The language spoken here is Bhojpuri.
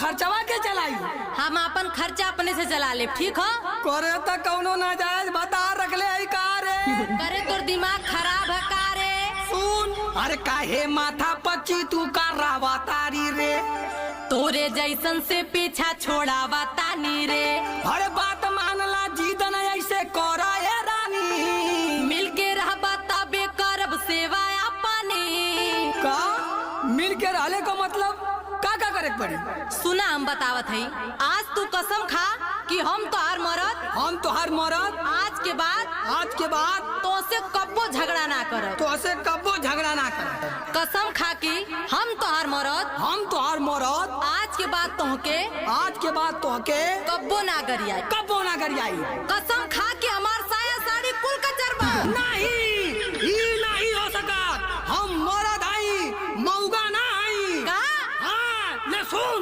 खर्चवा के चलाई। हम अपन खर्चा अपने से चला ले, ठीक हो? करे तो कौनो नाजायज बता रख ले का रे। करे तोर दिमाग खराब है का रे? सुन, अरे काहे माथा पच्ची तू का रावा तारी रे। तोरे जैसन से पीछा छोड़ावा तानी रे। अरे बात मानला जीत न ऐसे करा ये रानी। मिल के रहबा तबे करब सेवा अपनी। का मिल के रहले का मतलब का करे पड़ी? सुना हम बतावत हई, आज तू कसम खा कि हम तोहार मरद, हम तोहार मरद आज के बाद तो से कब्बो झगड़ा ना करब। तो से कब्बो झगड़ा ना कर। कसम खा कि हम तोहार मरद आज के बाद तोहके कब्बो ना गरियाई। कसम खा कि हमार साया साड़ी कुल कचरबा। नहीं हो सका। हम मरद आई मौगा ना आई का? हाँ ले सुन।